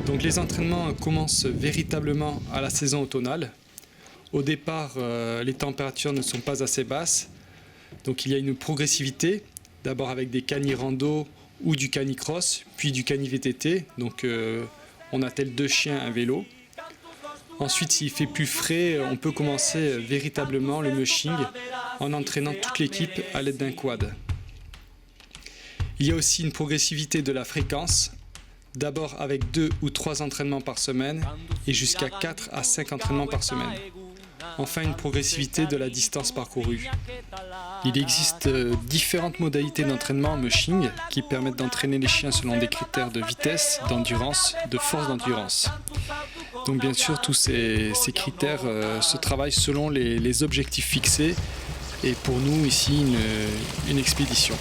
Donc les entraînements commencent véritablement à la saison automnale. Au départ, les températures ne sont pas assez basses, donc il y a une progressivité, d'abord avec des canis rando ou du canicross, puis du cani VTT, donc on attelle 2 chiens, un vélo. Ensuite, s'il fait plus frais, on peut commencer véritablement le mushing en entraînant toute l'équipe à l'aide d'un quad. Il y a aussi une progressivité de la fréquence, d'abord avec 2 ou 3 entraînements par semaine et jusqu'à 4 à 5 entraînements par semaine. Enfin, une progressivité de la distance parcourue. Il existe différentes modalités d'entraînement en mushing qui permettent d'entraîner les chiens selon des critères de vitesse, d'endurance, de force d'endurance. Donc bien sûr, tous ces critères se travaillent selon les objectifs fixés et pour nous ici une expédition.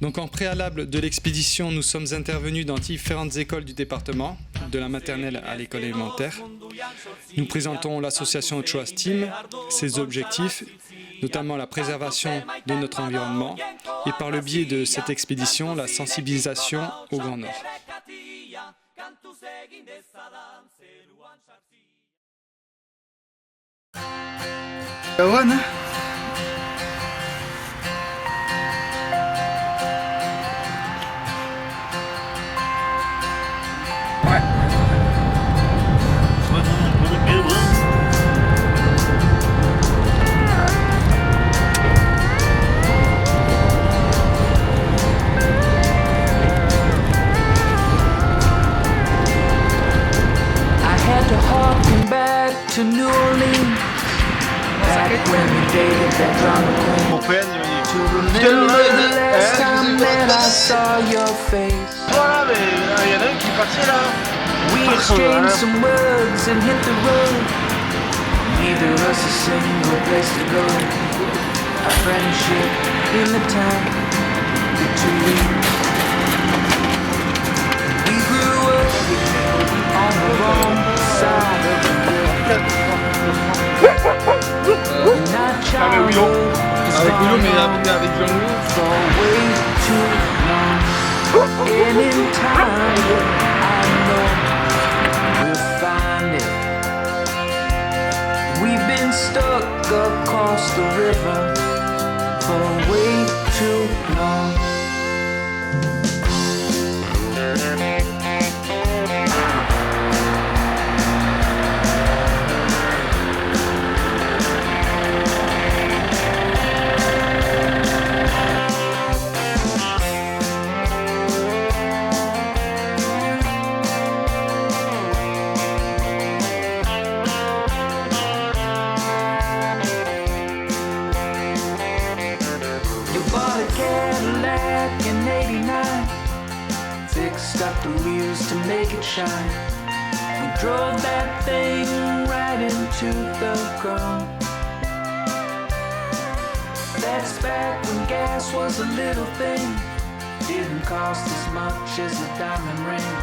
Donc en préalable de l'expédition, nous sommes intervenus dans différentes écoles du département, de la maternelle à l'école élémentaire. Nous présentons l'association Ochoas Team, ses objectifs, notamment la préservation de notre environnement, et par le biais de cette expédition, la sensibilisation au Grand Nord. To New Orleans, back when we dated that drama queen. To remember the last time that I saw your face. Voilà, mais il y en a un qui est passé là. We exchanged some words and hit the road. Neither of us a single place to go. Our friendship in the time between. We grew up on the wrong side of the Avec Willow, mais avec Jean-Louis. For way too long. And in time, I know we'll find it. We've been stuck across the river for way too long. Got the wheels to make it shine. We drove that thing right into the ground. That's back when gas was a little thing. Didn't cost as much as a diamond ring,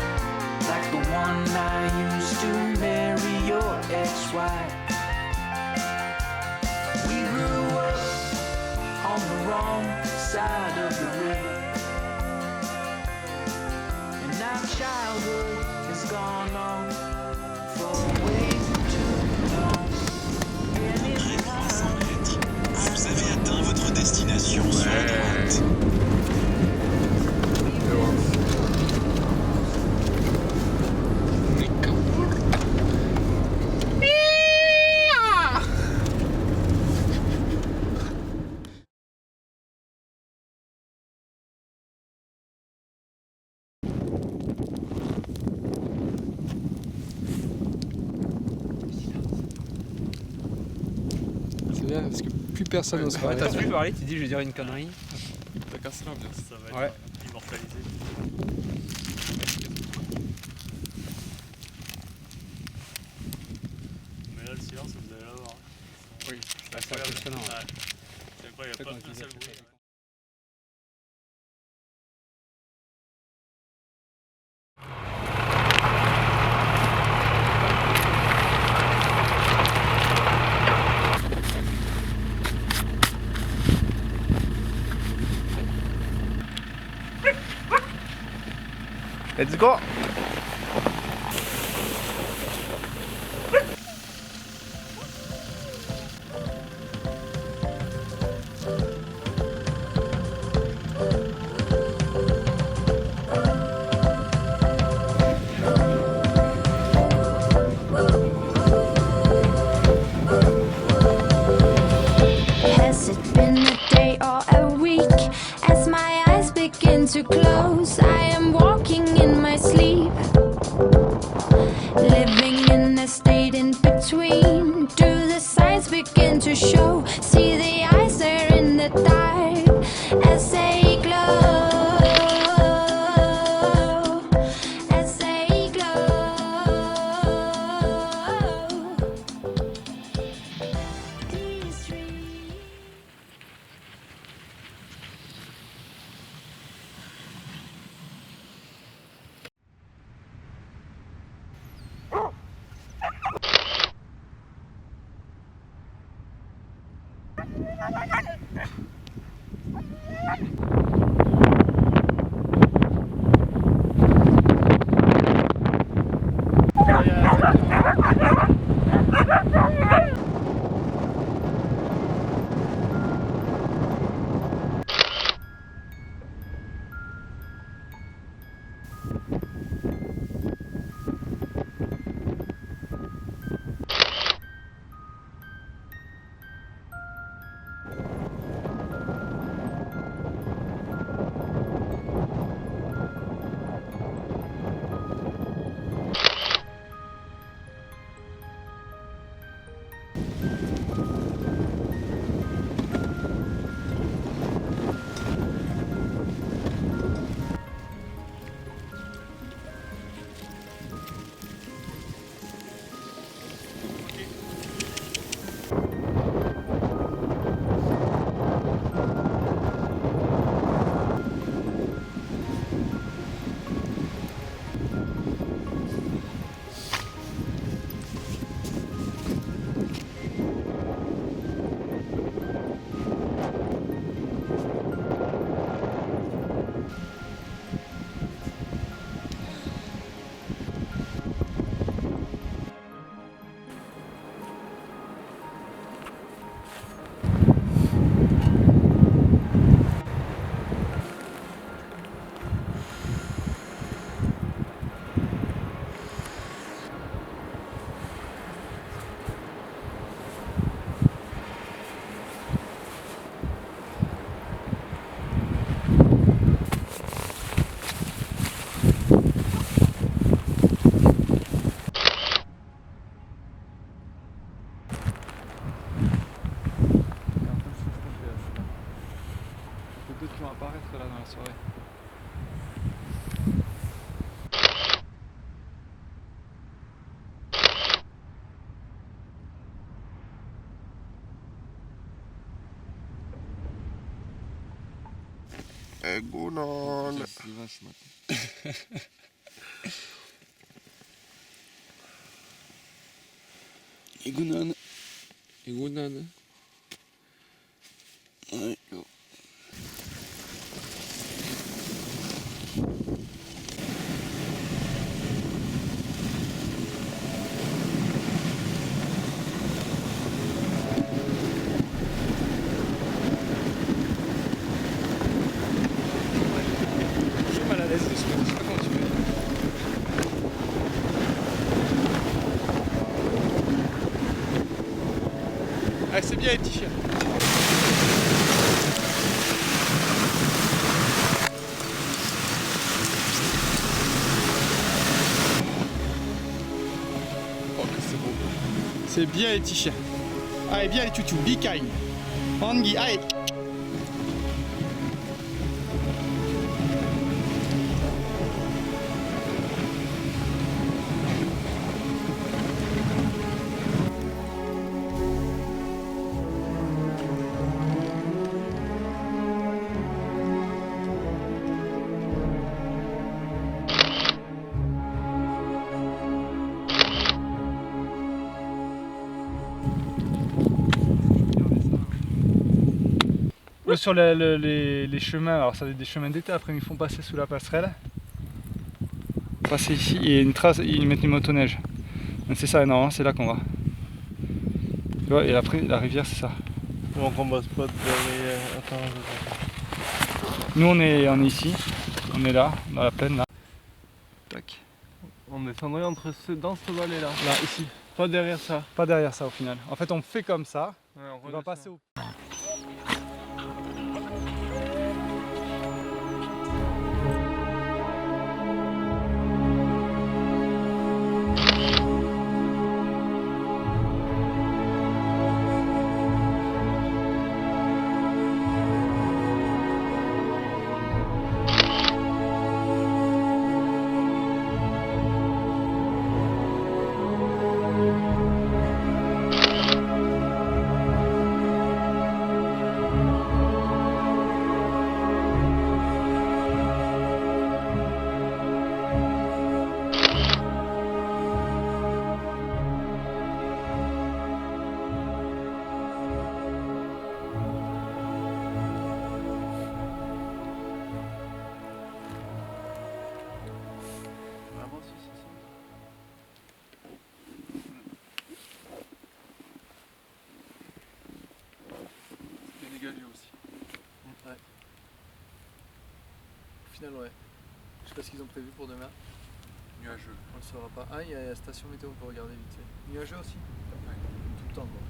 like the one I used to marry your ex-wife. We grew up on the wrong side of the river. Our childhood has gone on for way too long. Après 300 mètres, vous avez atteint votre destination sur la droite. Parce que plus personne n'ose parler. T'as su parler, tu dis je vais dire une connerie. cassera bien. Ça va être Ouais. immortalisé. Mais là, le silence, vous allez l'avoir. Oui, C'est c'est incroyable. impressionnant. Ouais. C'est incroyable, il n'y a C'est pas qu'on un utilise seul la bruit. technique. Let's go. Has it been a day or a week? As my eyes begin to close, I am walking in my sleep, living in a state in between. Do the signs begin to show? See the eyes there in the dark as they glow, as they glow. These trees. D'autres qui vont apparaître là dans la soirée. Egunon. C'est vache maintenant. Egunon. Egunon. Ouais, yo. Je suis mal à l'aise dessus, je sais pas comment tu fais. Ah, c'est bien les petits chiens. Oh, que c'est beau. C'est bien les petits chiens. Allez, bien les toutous, be kind. Anguille, allez. sur les chemins, alors ça va être des chemins d'été, après ils font passer sous la passerelle. Passer ici et une trace, ils mettent une motoneige. Donc c'est ça, normalement c'est là qu'on va. Tu vois, et après la rivière c'est ça. Donc on passe pas derrière. Attends, Nous on est ici, on est là, dans la plaine là. Tac. on descendrait dans cette vallée là. Là, ici. Pas derrière ça. Pas derrière ça au final. En fait on fait comme ça, Ouais, on va redescend. passer au... Au final, ouais. Je sais pas ce qu'ils ont prévu pour demain. Nuageux. On le saura pas. Ah, il y a la station météo, on peut regarder vite fait. Nuageux aussi. Ouais. Tout le temps, quoi.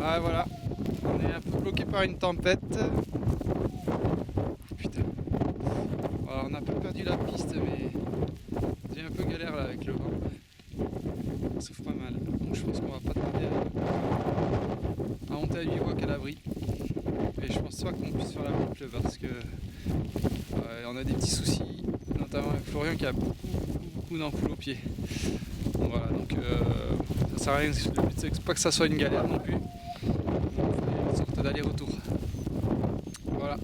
Ah voilà, on est un peu bloqué par une tempête. Putain. Voilà, on a un peu perdu la piste, mais j'ai un peu galère là avec le vent. Ça souffre pas mal. Donc je pense qu'on va pas tarder à monter à 8 voies qu'à l'abri. Et je pense pas qu'on puisse faire la boucle parce que on a des petits soucis, notamment avec Florian qui a beaucoup d'ampoules aux pieds. Donc voilà, donc ça sert à rien, le but c'est pas que ça soit une galère non plus. Donc il faut une sorte d'aller-retour. Voilà.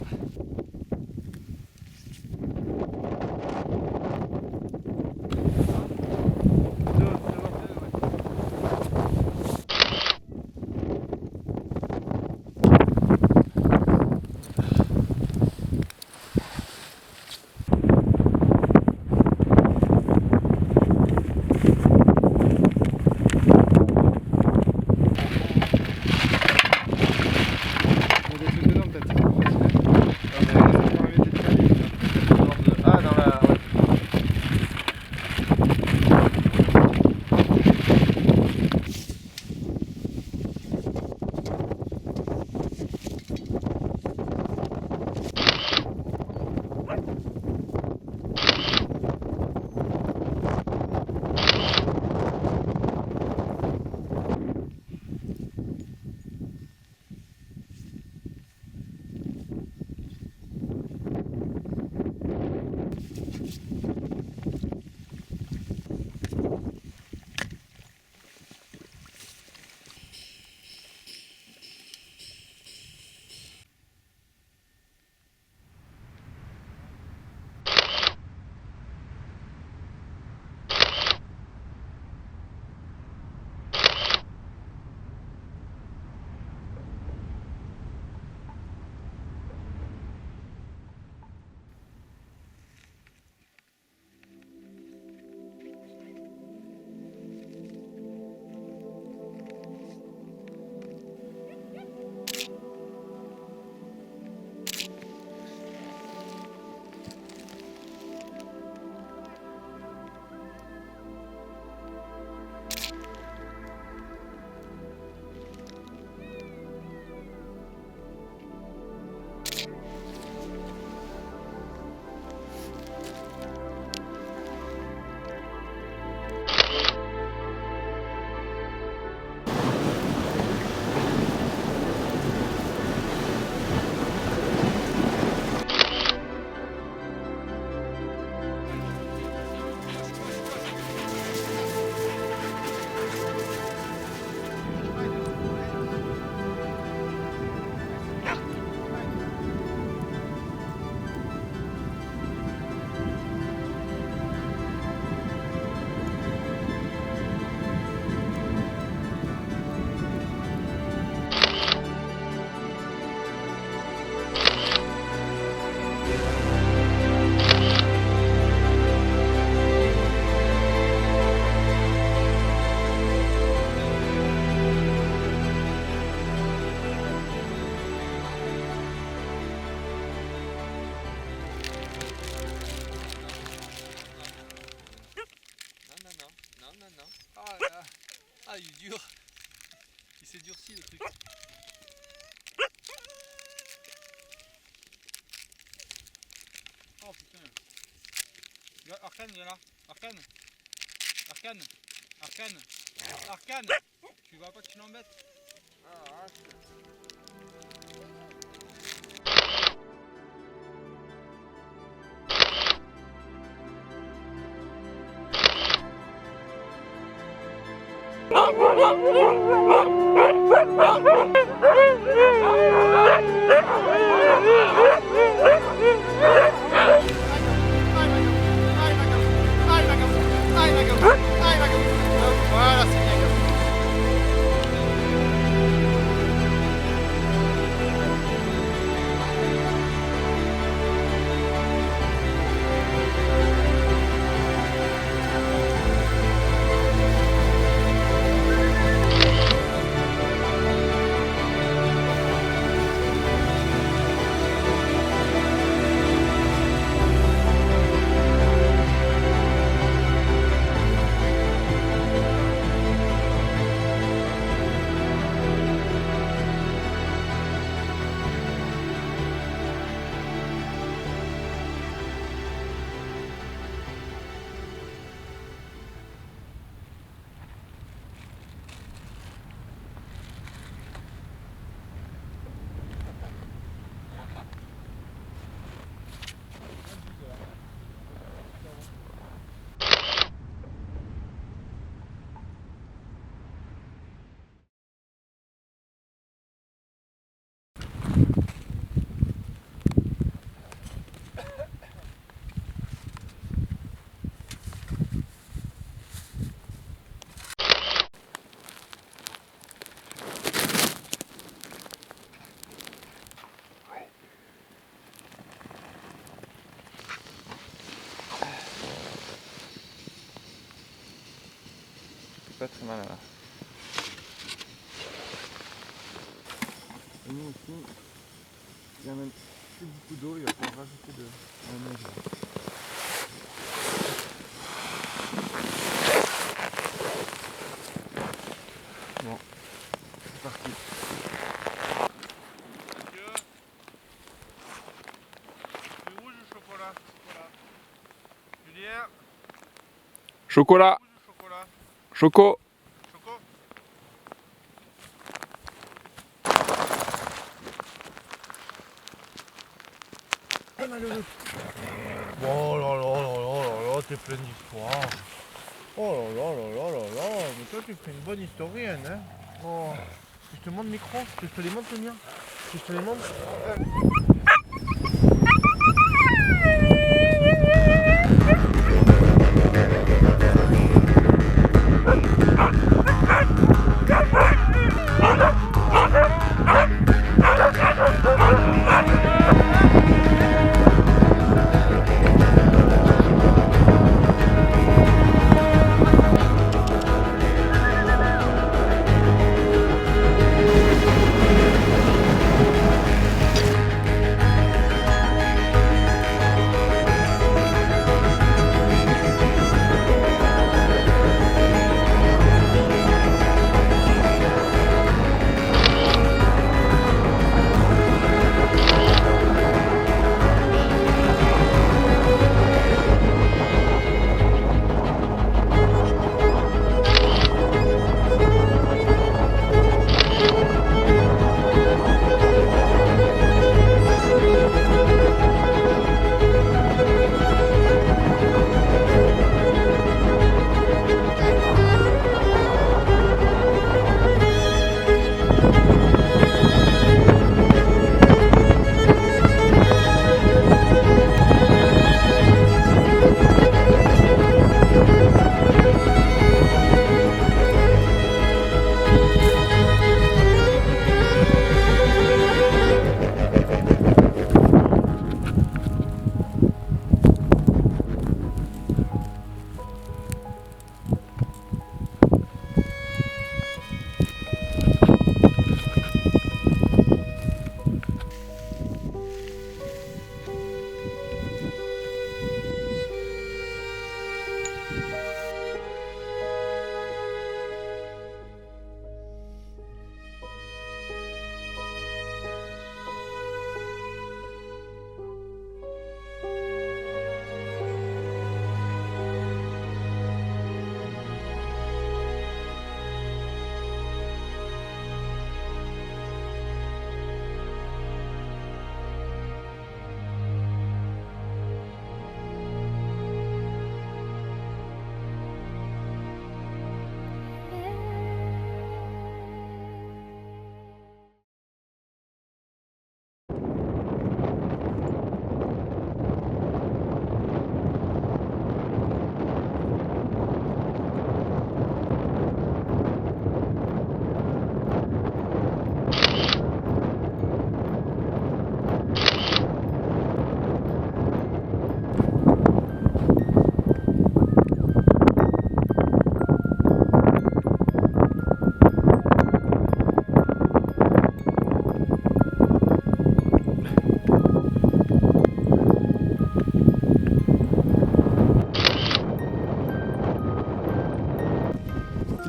Ah, il est dur. Il s'est durci le truc. Oh putain. Arcane, il est là. Arcane. Arcane. Arcane. Arcane. Tu vas pas que tu l'embêtes. Ah, voilà, c'est bien. pas très mal là. Et nous aussi, il y a même plus beaucoup d'eau, il va falloir rajouter de la neige. Bon, c'est parti. Du rouge ou chocolat? Julien, Chocolat, rouge ou chocolat? choco. Choco? Oh là là là là là, t'es plein d'histoire. Oh là là là là là là, mais toi tu fais une bonne historienne, hein. Oh, je te montre le micro, je te les montre le mien. Je te les montre.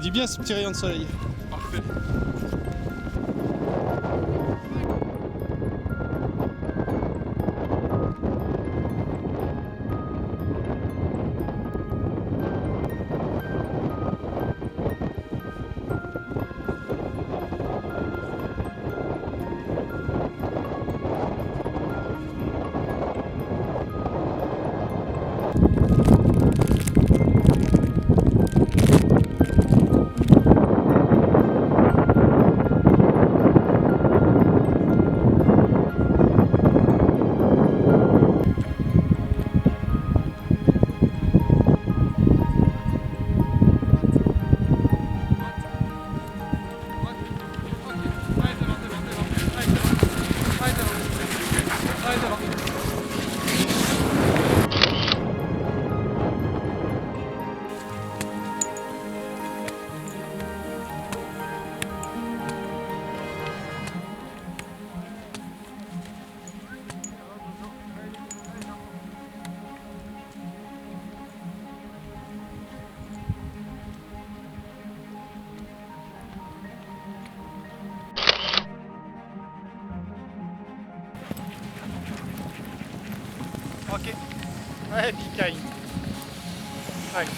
Dis bien ce petit rayon de soleil. Parfait. Ok. Ouais, Bicaille. Allez.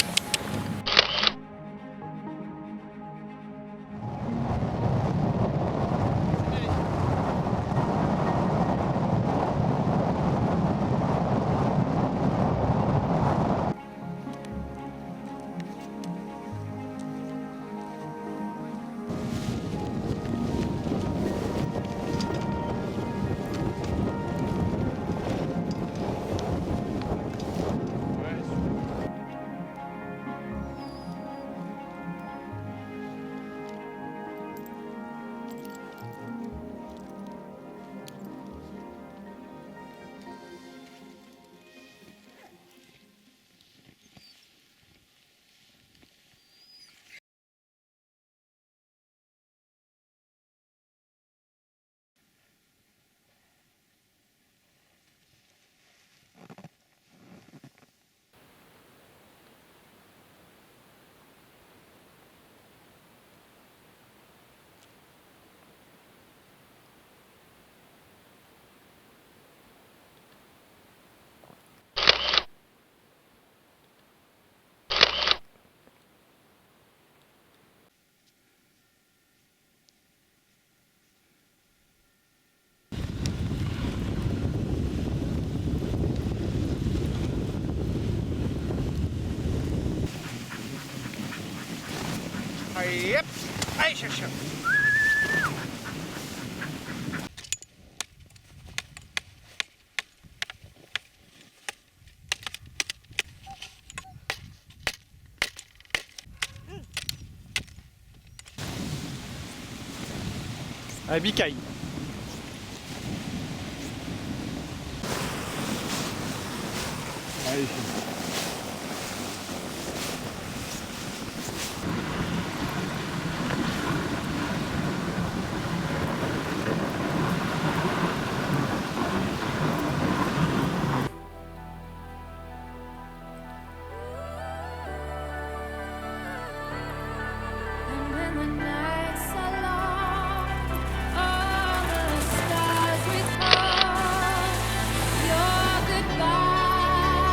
Allez, hop. Allez, cherche. Allez, Bicaille. Allez. And when the nights are long, all the stars recall your goodbye,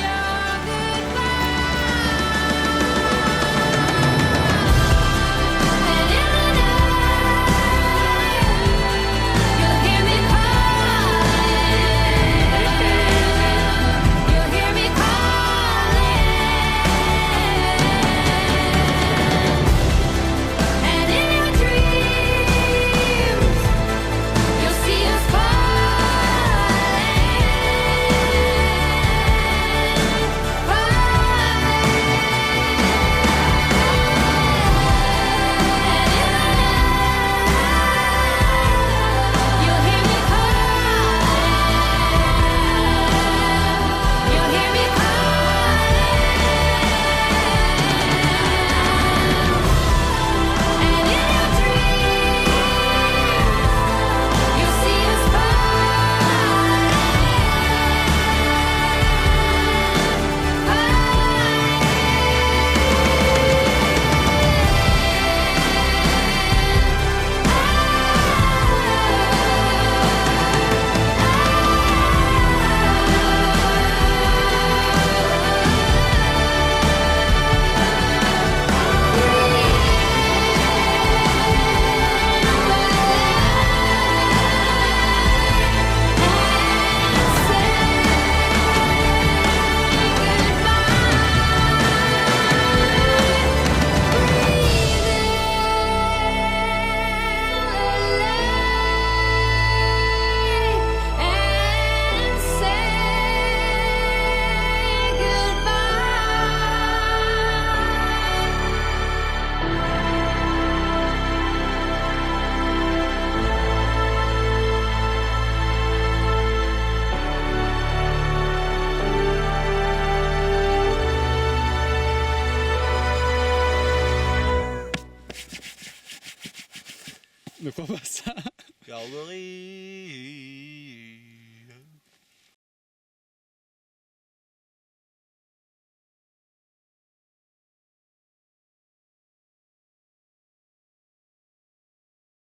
your goodbye. And in the night, you'll hear me calling. You'll hear me calling. And in your dreams, you'll see us you'll hear me calling. You'll hear me calling. And in your dreams, you'll see us and say Ne crois pas ça. Calgary.